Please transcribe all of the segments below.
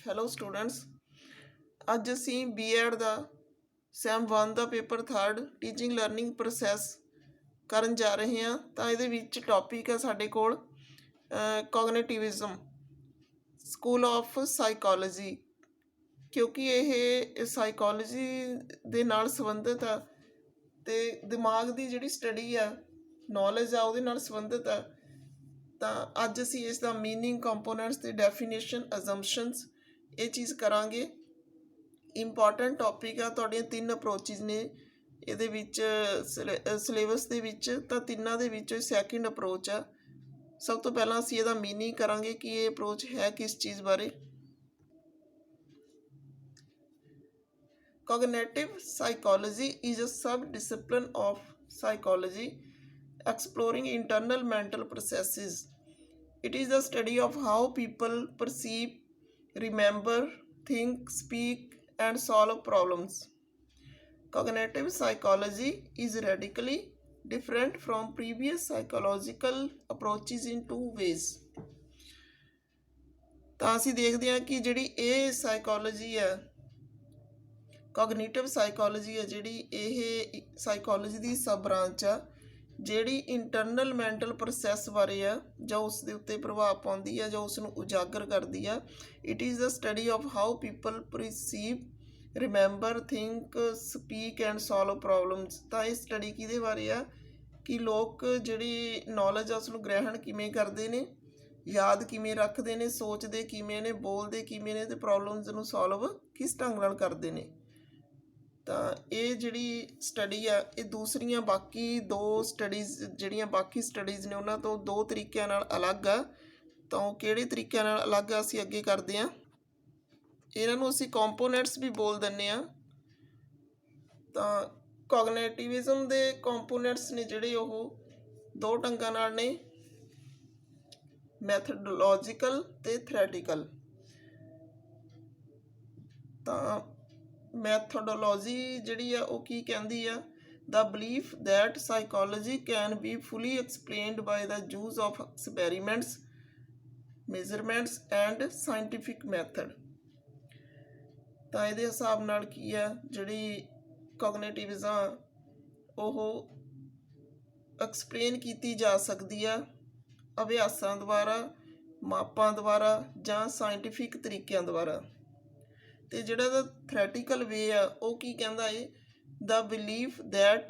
Hello students, ਅੱਜ ਅਸੀਂ BEd ਦਾ ਸੈਮ 1 ਦਾ paper 3 teaching learning process ਕਰਨ ਜਾ ਰਹੇ ਹਾਂ। ਤਾਂ ਇਹਦੇ ਵਿੱਚ ਟੌਪਿਕ ਹੈ ਸਾਡੇ ਕੋਲ ਕੋਗਨੀਟਿਵਿਜ਼ਮ, ਸਕੂਲ ਆਫ ਸਾਈਕੋਲੋਜੀ। ਕਿਉਂਕਿ ਇਹ ਸਾਈਕੋਲੋਜੀ ਦੇ ਨਾਲ ਸੰਬੰਧਿਤ ਆ ਅਤੇ ਦਿਮਾਗ ਦੀ ਜਿਹੜੀ ਸਟੱਡੀ ਆ, ਨੌਲੇਜ ਆ, ਉਹਦੇ ਨਾਲ ਸੰਬੰਧਿਤ ਆ। ਤਾਂ ਅੱਜ ਅਸੀਂ ਇਸ ਦਾ ਮੀਨਿੰਗ, ਕੰਪੋਨੈਂਟਸ ਅਤੇ ਡੈਫੀਨੇਸ਼ਨ, ਅਜ਼ੰਪਸ਼ਨਸ ਇਹ ਚੀਜ਼ ਕਰਾਂਗੇ। ਇੰਪੋਰਟੈਂਟ ਟੌਪਿਕ ਆ। ਤੁਹਾਡੀਆਂ 3 ਅਪਰੋਚਿਸ ਨੇ ਇਹਦੇ ਵਿੱਚ ਸਿਲੇਬਸ ਦੇ ਵਿੱਚ। ਤਾਂ ਤਿੰਨਾਂ ਦੇ ਵਿੱਚੋਂ ਸੈਕਿੰਡ ਅਪਰੋਚ ਆ। ਸਭ ਤੋਂ ਪਹਿਲਾਂ ਅਸੀਂ ਇਹਦਾ ਮੀਨਿੰਗ ਕਰਾਂਗੇ ਕਿ ਇਹ ਅਪਰੋਚ ਹੈ ਕਿਸ ਚੀਜ਼ ਬਾਰੇ। Cognitive psychology is a sub-discipline of psychology exploring internal mental processes. It is the study of how people perceive, remember, think, speak, and solve problems. Cognitive psychology is radically different from previous psychological approaches in 2 ways. ਤਾਂ ਅਸੀਂ ਦੇਖਦੇ ਹਾਂ ਕਿ ਜਿਹੜੀ ਇਹ psychology ਹੈ, cognitive psychology ਹੈ ਜਿਹੜੀ, ਇਹ ਸਾਈਕੋਲੋਜੀ ਦੀ ਸਬ ਬ੍ਰਾਂਚ ਆ ਜਿਹੜੀ ਇੰਟਰਨਲ ਮੈਂਟਲ ਪ੍ਰੋਸੈਸ ਬਾਰੇ ਆ, ਜਾਂ ਉਸ ਦੇ ਉੱਤੇ ਪ੍ਰਭਾਵ ਪਾਉਂਦੀ ਆ, ਜਾਂ ਉਸ ਨੂੰ ਉਜਾਗਰ ਕਰਦੀ ਆ। It is the study of how people perceive, remember, think, speak and solve problems. ਤਾਂ ਇਹ ਸਟੱਡੀ ਕਿਹਦੇ ਬਾਰੇ ਆ ਕਿ ਲੋਕ ਜਿਹੜੀ ਨੌਲੇਜ ਆ ਉਸ ਨੂੰ ਗ੍ਰਹਿਣ ਕਿਵੇਂ ਕਰਦੇ ਨੇ, ਯਾਦ ਕਿਵੇਂ ਰੱਖਦੇ ਨੇ, ਸੋਚਦੇ ਕਿਵੇਂ ਨੇ, ਬੋਲਦੇ ਕਿਵੇਂ ਨੇ, ਅਤੇ ਪ੍ਰੋਬਲਮਸ ਨੂੰ ਸੋਲਵ ਕਿਸ ਢੰਗ ਨਾਲ ਕਰਦੇ ਨੇ। ਤਾਂ ਇਹ ਜਿਹੜੀ ਸਟੱਡੀ ਆ ਇਹ ਦੂਸਰੀਆਂ ਬਾਕੀ 2 ਸਟੱਡੀਜ਼ ਜਿਹੜੀਆਂ ਬਾਕੀ ਸਟੱਡੀਜ਼ ਨੇ ਉਹਨਾਂ ਤੋਂ 2 ਤਰੀਕਿਆਂ ਨਾਲ ਅਲੱਗ ਆ। ਤਾਂ ਉਹ ਕਿਹੜੇ ਤਰੀਕਿਆਂ ਨਾਲ ਅਲੱਗ ਆ ਅਸੀਂ ਅੱਗੇ ਕਰਦੇ ਹਾਂ। ਇਹਨਾਂ ਨੂੰ ਅਸੀਂ ਕੰਪੋਨੈਂਟਸ ਵੀ ਬੋਲ ਦਿੰਦੇ ਹਾਂ। ਤਾਂ ਕੋਗਨੀਟਿਵਿਜ਼ਮ ਦੇ ਕੰਪੋਨੈਂਟਸ ਨੇ ਜਿਹੜੇ ਉਹ 2 ਢੰਗਾਂ ਨਾਲ ਨੇ, ਮੈਥਡੋਲੋਜੀਕਲ ਅਤੇ ਥਿਓਰੈਟੀਕਲ। ਤਾਂ ਮੈਥਡੋਲੋਜੀ ਜਿਹੜੀ ਆ ਉਹ ਕੀ ਕਹਿੰਦੀ ਆ? The belief that psychology can be fully explained by the use of experiments, measurements and scientific method. ਤਾਂ ਇਹਦੇ ਹਿਸਾਬ ਨਾਲ ਕੀ ਆ, ਜਿਹੜੀ ਕੋਗਨੀਟਿਵਿਜ਼ਮ ਉਹ ਐਕਸਪਲੇਨ ਕੀਤੀ ਜਾ ਸਕਦੀ ਆ ਅਭਿਆਸਾਂ ਦੁਆਰਾ, ਮਾਪਾਂ ਦੁਆਰਾ ਜਾਂ ਸਾਇੰਟੀਫਿਕ ਤਰੀਕਿਆਂ ਦੁਆਰਾ। ਅਤੇ ਜਿਹੜਾ ਇਹਦਾ ਥਿਓਰੈਟੀਕਲ ਵੇ ਆ ਉਹ ਕੀ ਕਹਿੰਦਾ ਹੈ? The belief that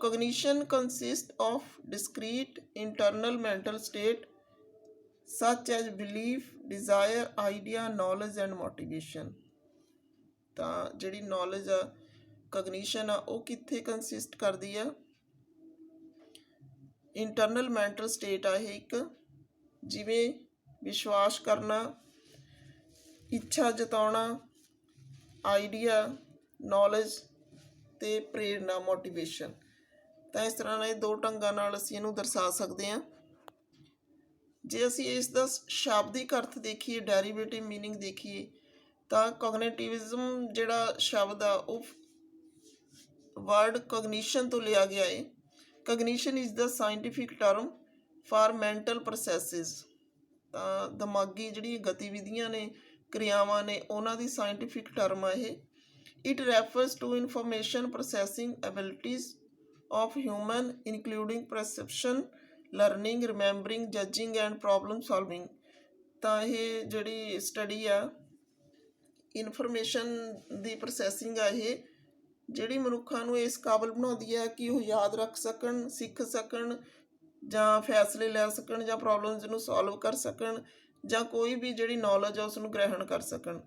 cognition consists of discrete internal mental state such as belief, desire, idea, knowledge and motivation. ਤਾਂ ਜਿਹੜੀ ਨੌਲੇਜ ਆ, ਕੋਗਨੀਸ਼ਨ ਆ, ਉਹ ਕਿੱਥੇ ਕੰਸਿਸਟ ਕਰਦੀ ਆ? ਇੰਟਰਨਲ ਮੈਂਟਲ ਸਟੇਟ ਆ ਇਹ ਇੱਕ, ਜਿਵੇਂ ਵਿਸ਼ਵਾਸ ਕਰਨਾ, ਇੱਛਾ ਜਤਾਉਣਾ, ਆਈਡੀਆ, ਨੌਲੇਜ ਅਤੇ ਪ੍ਰੇਰਨਾ, ਮੋਟੀਵੇਸ਼ਨ। ਤਾਂ ਇਸ ਤਰ੍ਹਾਂ ਨਾਲ ਇਹ 2 ਢੰਗਾਂ ਨਾਲ ਅਸੀਂ ਇਹਨੂੰ ਦਰਸਾ ਸਕਦੇ ਹਾਂ। ਜੇ ਅਸੀਂ ਇਸ ਦਾ ਸ਼ਾਬਦਿਕ ਅਰਥ ਦੇਖੀਏ, ਡੈਰੀਵੇਟਿਵ ਮੀਨਿੰਗ ਦੇਖੀਏ, ਤਾਂ ਕੋਗਨੀਟਿਵਿਜ਼ਮ ਜਿਹੜਾ ਸ਼ਬਦ ਆ ਉਹ ਵਰਡ ਕੋਗਨੀਸ਼ਨ ਤੋਂ ਲਿਆ ਗਿਆ ਹੈ। Cognition is the scientific term for mental processes. ਤਾਂ ਦਿਮਾਗੀ ਜਿਹੜੀਆਂ ਗਤੀਵਿਧੀਆਂ ਨੇ, ਕਿਰਿਆਵਾਂ ਨੇ, ਉਹਨਾਂ ਦੀ ਸਾਇੰਟੀਫਿਕ ਟਰਮ ਆ ਇਹ। It refers to information processing abilities of human including perception, learning, remembering, judging and problem solving. ਤਾਂ ਇਹ ਜਿਹੜੀ ਸਟੱਡੀ ਆ ਇਨਫੋਰਮੇਸ਼ਨ ਦੀ ਪ੍ਰੋਸੈਸਿੰਗ ਆ ਇਹ, ਜਿਹੜੀ ਮਨੁੱਖਾਂ ਨੂੰ ਇਸ ਕਾਬਲ ਬਣਾਉਂਦੀ ਹੈ ਕਿ ਉਹ ਯਾਦ ਰੱਖ ਸਕਣ, ਸਿੱਖ ਸਕਣ, ਜਾਂ ਫੈਸਲੇ ਲੈ ਸਕਣ, ਜਾਂ ਪ੍ਰੋਬਲਮਸ ਨੂੰ ਸੋਲਵ ਕਰ ਸਕਣ, ਜਾਂ ਕੋਈ ਵੀ ਜਿਹੜੀ ਨੌਲੇਜ ਆ ਉਸ ਨੂੰ ਗ੍ਰਹਿਣ ਕਰ ਸਕਣ।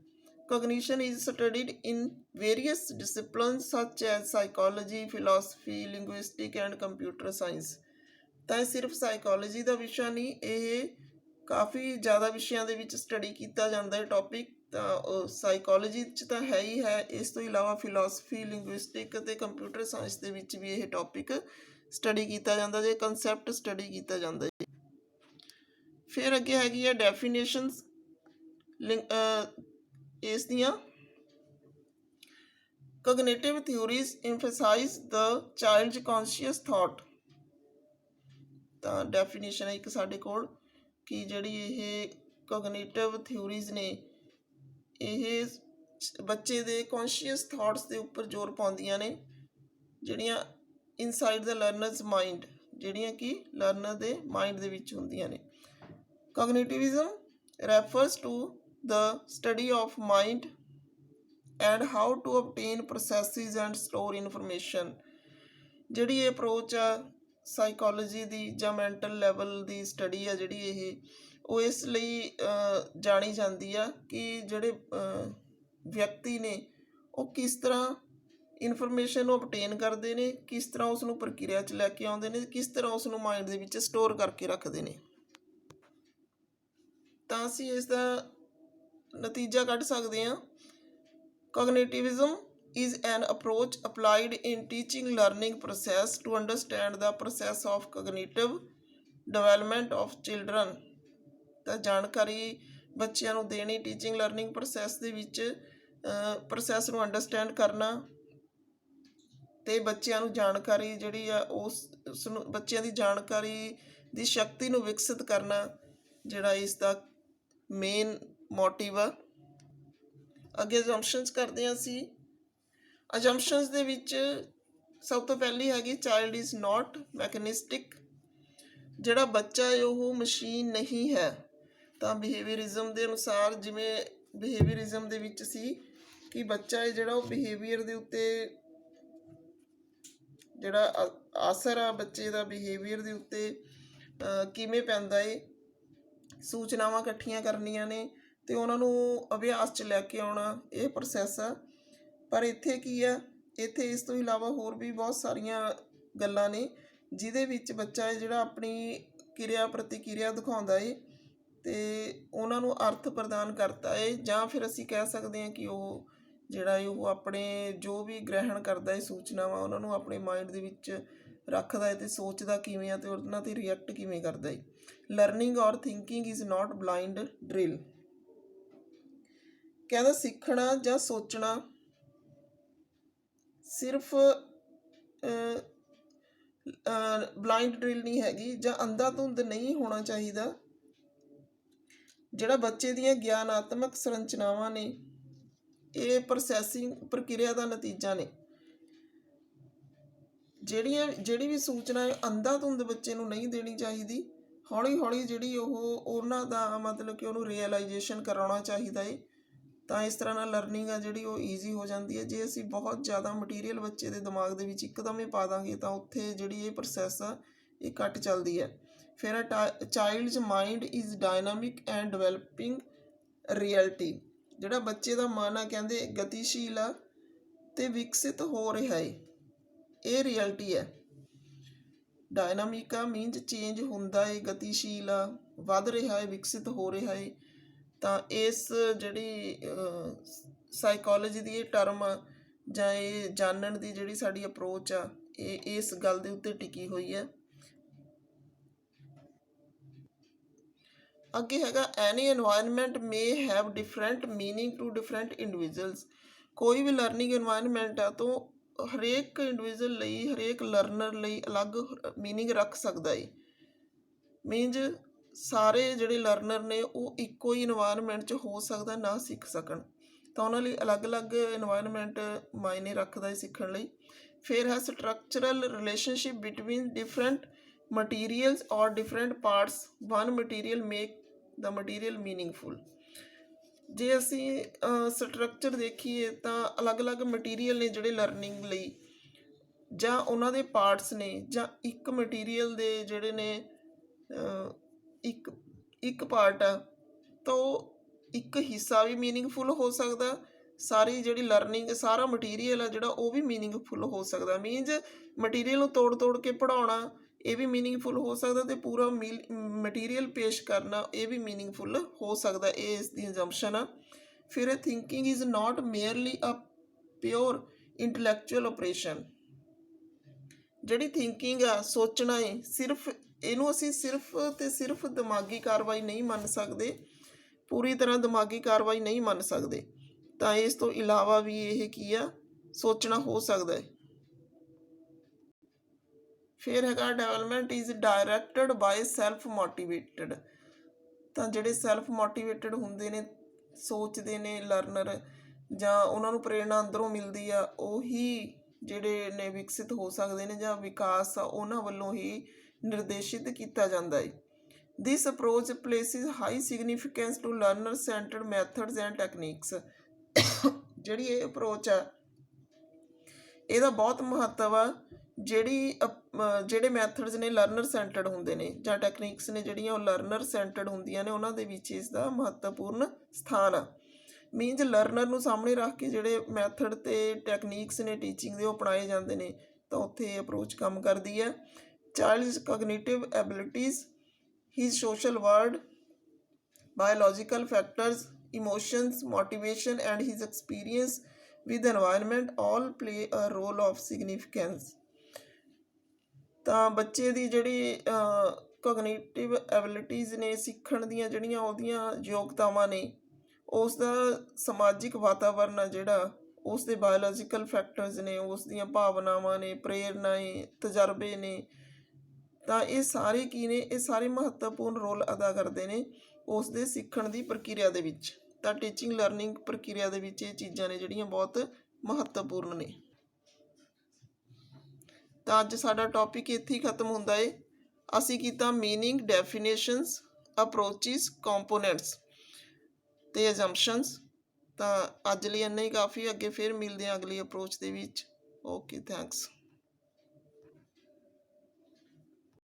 ਕੋਗਨੀਸ਼ਨ ਇਜ਼ ਸਟੱਡੀਡ ਇਨ ਵੇਰੀਅਸ ਡਿਸਿਪਲਨਸ ਸੱਚ as psychology, philosophy, linguistic and computer science. ਤਾਂ ਇਹ ਸਿਰਫ ਸਾਈਕੋਲੋਜੀ ਦਾ ਵਿਸ਼ਾ ਨਹੀਂ, ਇਹ ਕਾਫੀ ਜ਼ਿਆਦਾ ਵਿਸ਼ਿਆਂ ਦੇ ਵਿੱਚ ਸਟੱਡੀ ਕੀਤਾ ਜਾਂਦਾ ਹੈ ਟੌਪਿਕ। ਤਾਂ ਉਹ ਸਾਈਕੋਲੋਜੀ 'ਚ ਤਾਂ ਹੈ ਹੀ ਹੈ, ਇਸ ਤੋਂ ਇਲਾਵਾ ਫਿਲਾਸਫੀ, ਲਿੰਗੁਇਸਟਿਕ ਅਤੇ ਕੰਪਿਊਟਰ ਸਾਇੰਸ ਦੇ ਵਿੱਚ ਵੀ ਇਹ ਟੌਪਿਕ ਸਟੱਡੀ ਕੀਤਾ ਜਾਂਦਾ, ਜੇ ਕੰਸੈਪਟ ਸਟੱਡੀ ਕੀਤਾ ਜਾਂਦਾ ਹੈ। ਫਿਰ ਅੱਗੇ ਹੈਗੀ ਆ ਡੈਫੀਨੇਸ਼ਨਸ ਇਸ ਦੀਆਂ। ਕੋਗਨੀਟਿਵ ਥਿਊਰੀਜ਼ ਐਮਫਸਾਈਜ਼ ਦ ਚਾਈਲਡ's ਕੌਨਸ਼ੀਅਸ ਥਾਟ। ਤਾਂ ਡੈਫੀਨੇਸ਼ਨ ਹੈ ਇੱਕ ਸਾਡੇ ਕੋਲ ਕਿ ਜਿਹੜੀ ਇਹ ਕੋਗਨੀਟਿਵ ਥਿਊਰੀਜ਼ ਨੇ ਇਹ ਬੱਚੇ ਦੇ ਕੌਨਸ਼ੀਅਸ ਥਾਟਸ ਦੇ ਉੱਪਰ ਜ਼ੋਰ ਪਾਉਂਦੀਆਂ ਨੇ, ਜਿਹੜੀਆਂ ਇਨਸਾਈਡ ਦਾ ਲਰਨਰਸ ਮਾਈਂਡ, ਜਿਹੜੀਆਂ ਕਿ ਲਰਨਰ ਦੇ ਮਾਈਂਡ ਦੇ ਵਿੱਚ ਹੁੰਦੀਆਂ ਨੇ। Cognitivism refers to the study of mind and how to obtain processes and store information. ਜਿਹੜੀ ਇਹ ਅਪਰੋਚ ਆ ਸਾਈਕੋਲੋਜੀ ਦੀ ਜਾਂ ਮੈਂਟਲ ਲੈਵਲ ਦੀ ਸਟੱਡੀ ਆ ਜਿਹੜੀ ਉਹ ਇਸ ਲਈ ਜਾਣੀ ਜਾਂਦੀ ਆ ਕਿ ਜਿਹੜੇ ਵਿਅਕਤੀ ਨੇ ਉਹ ਕਿਸ ਤਰ੍ਹਾਂ ਇਨਫੋਰਮੇਸ਼ਨ ਨੂੰ obtain ਕਰਦੇ ਨੇ, ਕਿਸ ਤਰ੍ਹਾਂ ਉਸ ਨੂੰ ਪ੍ਰਕਿਰਿਆ 'ਚ ਲੈ ਕੇ ਆਉਂਦੇ ਨੇ, ਕਿਸ ਤਰ੍ਹਾਂ ਉਸ ਨੂੰ ਮਾਈਂਡ ਦੇ ਵਿੱਚ ਸਟੋਰ ਕਰਕੇ ਰੱਖਦੇ ਨੇ। ਤਾਂ ਅਸੀਂ ਇਸ ਦਾ ਨਤੀਜਾ ਕੱਢ ਸਕਦੇ ਹਾਂ। ਕੋਗਨੀਟਿਵਿਜ਼ਮ is an approach applied in teaching learning process to understand the process of cognitive development of children। ਤਾਂ ਜਾਣਕਾਰੀ ਬੱਚਿਆਂ ਨੂੰ ਦੇਣੀ ਟੀਚਿੰਗ ਲਰਨਿੰਗ ਪ੍ਰੋਸੈਸ ਦੇ ਵਿੱਚ ਪ੍ਰੋਸੈਸ ਨੂੰ ਅੰਡਰਸਟੈਂਡ ਕਰਨਾ ਅਤੇ ਬੱਚਿਆਂ ਨੂੰ ਜਾਣਕਾਰੀ ਜਿਹੜੀ ਆ ਉਸ ਨੂੰ ਬੱਚਿਆਂ ਦੀ ਜਾਣਕਾਰੀ ਦੀ ਸ਼ਕਤੀ ਨੂੰ ਵਿਕਸਿਤ ਕਰਨਾ, ਜਿਹੜਾ ਇਸ ਦਾ ਮੇਨ ਮੋਟਿਵ ਆ। ਅੱਗੇ ਅਜੰਪਸ਼ਨਸ ਕਰਦੇ ਹਾਂ ਅਸੀਂ। ਅਜੰਪਸ਼ਨਸ ਦੇ ਵਿੱਚ ਸਭ ਤੋਂ ਪਹਿਲੀ ਹੈਗੀ ਚਾਈਲਡ ਇਜ਼ ਨਾਟ ਮੈਕੈਨਿਸਟਿਕ। ਜਿਹੜਾ ਬੱਚਾ ਹੈ ਉਹ ਮਸ਼ੀਨ ਨਹੀਂ ਹੈ। ਤਾਂ ਬਿਹੇਵੀਅਰਿਜ਼ਮ ਦੇ ਅਨੁਸਾਰ, ਜਿਵੇਂ ਬਿਹੇਵੀਅਰਿਜ਼ਮ ਦੇ ਵਿੱਚ ਸੀ ਕਿ ਬੱਚਾ ਹੈ ਜਿਹੜਾ ਉਹ ਬਿਹੇਵੀਅਰ ਦੇ ਉੱਤੇ ਜਿਹੜਾ ਅਸਰ ਆ ਬੱਚੇ ਦਾ ਬਿਹੇਵੀਅਰ ਦੇ ਉੱਤੇ ਕਿਵੇਂ ਪੈਂਦਾ ਏ, ਸੂਚਨਾਵਾਂ ਇਕੱਠੀਆਂ ਕਰਨੀਆਂ ਨੇ ਅਤੇ ਉਹਨਾਂ ਨੂੰ ਅਭਿਆਸ 'ਚ ਲੈ ਕੇ ਆਉਣਾ, ਇਹ ਪ੍ਰੋਸੈਸ ਆ। ਪਰ ਇੱਥੇ ਕੀ ਆ, ਇੱਥੇ ਇਸ ਤੋਂ ਇਲਾਵਾ ਹੋਰ ਵੀ ਬਹੁਤ ਸਾਰੀਆਂ ਗੱਲਾਂ ਨੇ ਜਿਹਦੇ ਵਿੱਚ ਬੱਚਾ ਹੈ ਜਿਹੜਾ ਆਪਣੀ ਕਿਰਿਆ ਪ੍ਰਤੀਕਿਰਿਆ ਦਿਖਾਉਂਦਾ ਏ ਅਤੇ ਉਹਨਾਂ ਨੂੰ ਅਰਥ ਪ੍ਰਦਾਨ ਕਰਦਾ ਏ, ਜਾਂ ਫਿਰ ਅਸੀਂ ਕਹਿ ਸਕਦੇ ਹਾਂ ਕਿ ਉਹ ਜਿਹੜਾ ਏ ਉਹ ਆਪਣੇ ਜੋ ਵੀ ਗ੍ਰਹਿਣ ਕਰਦਾ ਏ ਸੂਚਨਾਵਾਂ, ਉਹਨਾਂ ਨੂੰ ਆਪਣੇ ਮਾਈਂਡ ਦੇ ਵਿੱਚ ਰੱਖਦਾ ਏ ਅਤੇ ਸੋਚਦਾ ਕਿਵੇਂ ਆ ਅਤੇ ਉਹਨਾਂ 'ਤੇ ਰਿਐਕਟ ਕਿਵੇਂ ਕਰਦਾ ਏ। ਲਰਨਿੰਗ ਔਰ thinking is not blind drill. ਕਹਿੰਦਾ ਸਿੱਖਣਾ ਜਾਂ ਸੋਚਣਾ ਸਿਰਫ ਬਲਾਈਂਡ ਡਰਿਲ ਨਹੀਂ ਹੈਗੀ, ਜਾਂ ਅੰਧਾਧੁੰਦ ਨਹੀਂ ਹੋਣਾ ਚਾਹੀਦਾ। ਜਿਹੜਾ ਬੱਚੇ ਦੀਆਂ ਗਿਆਨਾਤਮਕ ਸੰਰਚਨਾਵਾਂ ਨੇ ਇਹ ਪ੍ਰੋਸੈਸਿੰਗ ਪ੍ਰਕਿਰਿਆ ਦਾ ਨਤੀਜਾ ਨੇ। ਜਿਹੜੀ ਵੀ ਸੂਚਨਾ ਅੰਧਾਧੁੰਦ ਬੱਚੇ ਨੂੰ ਨਹੀਂ ਦੇਣੀ ਚਾਹੀਦੀ। ਹੌਲੀ ਹੌਲੀ ਜਿਹੜੀ ਉਹਨਾਂ ਦਾ ਮਤਲਬ ਕਿ ਉਹਨੂੰ ਰੀਅਲਾਈਜੇਸ਼ਨ ਕਰਾਉਣਾ ਚਾਹੀਦਾ ਏ। ਤਾਂ ਇਸ ਤਰ੍ਹਾਂ ਨਾਲ ਲਰਨਿੰਗ ਆ ਜਿਹੜੀ ਉਹ ਈਜ਼ੀ ਹੋ ਜਾਂਦੀ ਹੈ। ਜੇ ਅਸੀਂ ਬਹੁਤ ਜ਼ਿਆਦਾ ਮਟੀਰੀਅਲ ਬੱਚੇ ਦੇ ਦਿਮਾਗ ਦੇ ਵਿੱਚ ਇੱਕਦਮ ਹੀ ਪਾ ਦਾਂਗੇ ਤਾਂ ਉੱਥੇ ਜਿਹੜੀ ਇਹ ਪ੍ਰੋਸੈਸ ਆ ਇਹ ਘੱਟ ਚੱਲਦੀ ਹੈ। ਫਿਰ child's mind is dynamic and developing reality. ਜਿਹੜਾ ਬੱਚੇ ਦਾ ਮਨ ਆ ਕਹਿੰਦੇ ਗਤੀਸ਼ੀਲ ਆ ਅਤੇ ਵਿਕਸਿਤ ਹੋ ਰਿਹਾ ਏ, ਇਹ ਰਿਐਲਿਟੀ ਹੈ। ਡਾਇਨਾਮਿਕ ਆ ਮੀਨਜ਼ ਚੇਂਜ ਹੁੰਦਾ ਏ, ਗਤੀਸ਼ੀਲ ਆ, ਵੱਧ ਰਿਹਾ ਏ, ਵਿਕਸਿਤ ਹੋ ਰਿਹਾ ਏ। ਤਾਂ ਇਸ ਜਿਹੜੀ ਸਾਈਕੋਲੋਜੀ ਦੀ ਇਹ ਟਰਮ ਆ ਜਾਂ ਇਹ ਜਾਣਨ ਦੀ ਜਿਹੜੀ ਸਾਡੀ ਅਪਰੋਚ ਆ ਇਹ ਇਸ ਗੱਲ ਦੇ ਉੱਤੇ ਟਿਕੀ ਹੋਈ ਹੈ। ਅੱਗੇ ਹੈਗਾ any environment may have different meaning to different individuals. ਕੋਈ ਵੀ ਲਰਨਿੰਗ ਇਨਵਾਇਰਨਮੈਂਟ ਆ ਤਾਂ ਹਰੇਕ ਇੰਡੀਵਿਜੂਅਲ ਲਈ, ਹਰੇਕ ਲਰਨਰ ਲਈ ਅਲੱਗ ਮੀਨਿੰਗ ਰੱਖ ਸਕਦਾ ਏ। ਮੀਨਜ਼ ਸਾਰੇ ਜਿਹੜੇ ਲਰਨਰ ਨੇ ਉਹ ਇੱਕੋ ਹੀ ਇਨਵਾਇਰਨਮੈਂਟ 'ਚ ਹੋ ਸਕਦਾ ਨਾ ਸਿੱਖ ਸਕਣ, ਤਾਂ ਉਹਨਾਂ ਲਈ ਅਲੱਗ-ਅਲੱਗ ਇਨਵਾਇਰਨਮੈਂਟ ਮਾਇਨੇ ਰੱਖਦਾ ਹੈ ਸਿੱਖਣ ਲਈ। ਫਿਰ ਹੈ structural relationship between different materials ਔਰ different parts one material make the material meaningful. ਜੇ ਅਸੀਂ ਸਟਰਕਚਰ ਦੇਖੀਏ ਤਾਂ ਅਲੱਗ-ਅਲੱਗ ਮਟੀਰੀਅਲ ਨੇ ਜਿਹੜੇ ਲਰਨਿੰਗ ਲਈ, ਜਾਂ ਉਹਨਾਂ ਦੇ ਪਾਰਟਸ ਨੇ, ਜਾਂ ਇੱਕ ਮਟੀਰੀਅਲ ਦੇ ਜਿਹੜੇ ਨੇ ਇੱਕ ਪਾਰਟ ਆ ਤਾਂ ਉਹ ਇੱਕ ਹਿੱਸਾ ਵੀ ਮੀਨਿੰਗਫੁਲ ਹੋ ਸਕਦਾ। ਸਾਰੀ ਜਿਹੜੀ ਲਰਨਿੰਗ ਸਾਰਾ ਮਟੀਰੀਅਲ ਆ ਜਿਹੜਾ ਉਹ ਵੀ ਮੀਨਿੰਗਫੁਲ ਹੋ ਸਕਦਾ। ਮੀਨਜ਼ ਮਟੀਰੀਅਲ ਨੂੰ ਤੋੜ ਕੇ ਪੜ੍ਹਾਉਣਾ ਇਹ ਵੀ ਮੀਨਿੰਗਫੁਲ ਹੋ ਸਕਦਾ ਅਤੇ ਪੂਰਾ ਮਟੀਰੀਅਲ ਪੇਸ਼ ਕਰਨਾ ਇਹ ਵੀ ਮੀਨਿੰਗਫੁਲ ਹੋ ਸਕਦਾ। ਇਹ ਇਸ ਦੀ ਅਜੰਪਸ਼ਨ ਆ। ਫਿਰ thinking is not merely a pure intellectual operation. ਜਿਹੜੀ ਥਿੰਕਿੰਗ ਆ, ਸੋਚਣਾ ਏ, ਸਿਰਫ ਇਹਨੂੰ ਅਸੀਂ ਸਿਰਫ ਅਤੇ ਸਿਰਫ ਦਿਮਾਗੀ ਕਾਰਵਾਈ ਨਹੀਂ ਮੰਨ ਸਕਦੇ, ਪੂਰੀ ਤਰ੍ਹਾਂ ਦਿਮਾਗੀ ਕਾਰਵਾਈ ਨਹੀਂ ਮੰਨ ਸਕਦੇ। ਤਾਂ ਇਸ ਤੋਂ ਇਲਾਵਾ ਵੀ ਇਹ ਕੀ ਆ, ਸੋਚਣਾ ਹੋ ਸਕਦਾ ਹੈ। ਫਿਰ ਹੈਗਾ development is directed by self motivated. ਤਾਂ ਜਿਹੜੇ ਸੈਲਫ ਮੋਟੀਵੇਟਡ ਹੁੰਦੇ ਨੇ, ਸੋਚਦੇ ਨੇ ਲਰਨਰ, ਜਾਂ ਉਹਨਾਂ ਨੂੰ ਪ੍ਰੇਰਨਾ ਅੰਦਰੋਂ ਮਿਲਦੀ ਆ, ਉਹੀ ਜਿਹੜੇ ਨੇ ਵਿਕਸਿਤ ਹੋ ਸਕਦੇ ਨੇ, ਜਾਂ ਵਿਕਾਸ ਆ ਉਹਨਾਂ ਵੱਲੋਂ ਹੀ ਨਿਰਦੇਸ਼ਿਤ ਕੀਤਾ ਜਾਂਦਾ ਹੈ। This approach places high significance to learner centered methods and techniques. ਜਿਹੜੀ ਇਹ ਅਪਰੋਚ ਆ ਇਹਦਾ ਬਹੁਤ ਮਹੱਤਵ ਆ। ਜਿਹੜੇ ਮੈਥਡਸ ਨੇ ਲਰਨਰ ਸੈਂਟਰਡ ਹੁੰਦੇ ਨੇ, ਜਾਂ ਟੈਕਨੀਕਸ ਨੇ ਜਿਹੜੀਆਂ ਉਹ ਲਰਨਰ ਸੈਂਟਰਡ ਹੁੰਦੀਆਂ ਨੇ, ਉਹਨਾਂ ਦੇ ਵਿੱਚ ਇਸ ਦਾ ਮਹੱਤਵਪੂਰਨ ਸਥਾਨ ਆ। ਮੀਨਜ਼ ਲਰਨਰ ਨੂੰ ਸਾਹਮਣੇ ਰੱਖ ਕੇ ਜਿਹੜੇ ਮੈਥਡ ਅਤੇ ਟੈਕਨੀਕਸ ਨੇ ਟੀਚਿੰਗ ਦੇ ਉਹ ਅਪਣਾਏ ਜਾਂਦੇ ਨੇ, ਤਾਂ ਉੱਥੇ ਇਹ ਅਪਰੋਚ ਕੰਮ ਕਰਦੀ ਹੈ। Child's cognitive abilities, his social world, biological factors, emotions, motivation and his experience with environment all play a role of significance। ਤਾਂ ਬੱਚੇ ਦੀ ਜਿਹੜੀ ਕੋਗਨੀਟਿਵ ਐਬਿਲਿਟੀਜ਼ ਨੇ, ਸਿੱਖਣ ਦੀਆਂ ਜਿਹੜੀਆਂ ਉਹਦੀਆਂ ਯੋਗਤਾਵਾਂ ਨੇ, ਉਸ ਦਾ ਸਮਾਜਿਕ ਵਾਤਾਵਰਨ ਆ ਜਿਹੜਾ, ਉਸ ਦੇ ਬਾਇਓਲੋਜੀਕਲ ਫੈਕਟਰਸ ਨੇ, ਉਸ ਦੀਆਂ ਭਾਵਨਾਵਾਂ ਨੇ, ਪ੍ਰੇਰਨਾ ਨੇ, ਤਜਰਬੇ ਨੇ, ਤਾਂ ਇਹ ਸਾਰੇ ਕੀ ਨੇ, ਇਹ ਸਾਰੇ ਮਹੱਤਵਪੂਰਨ ਰੋਲ ਅਦਾ ਕਰਦੇ ਨੇ ਉਸ ਦੇ ਸਿੱਖਣ ਦੀ ਪ੍ਰਕਿਰਿਆ ਦੇ ਵਿੱਚ। ਤਾਂ ਟੀਚਿੰਗ ਲਰਨਿੰਗ ਪ੍ਰਕਿਰਿਆ ਦੇ ਵਿੱਚ ਇਹ ਚੀਜ਼ਾਂ ਨੇ ਜਿਹੜੀਆਂ ਬਹੁਤ ਮਹੱਤਵਪੂਰਨ ਨੇ। ਤਾਂ ਅੱਜ ਸਾਡਾ ਟੌਪਿਕ ਇੱਥੇ ਹੀ ਖਤਮ ਹੁੰਦਾ ਏ। ਅਸੀਂ ਕੀਤਾ ਮੀਨਿੰਗ, ਡੈਫੀਨੇਸ਼ਨਸ, ਅਪਰੋਚਿਸ, ਕੰਪੋਨੈਂਟਸ ਅਤੇ ਅਜੰਪਸ਼ਨਸ। ਤਾਂ ਅੱਜ ਲਈ ਇੰਨਾ ਹੀ ਕਾਫੀ। ਅੱਗੇ ਫਿਰ ਮਿਲਦੇ ਹਾਂ ਅਗਲੀ ਅਪਰੋਚ ਦੇ ਵਿੱਚ। Okay, thanks.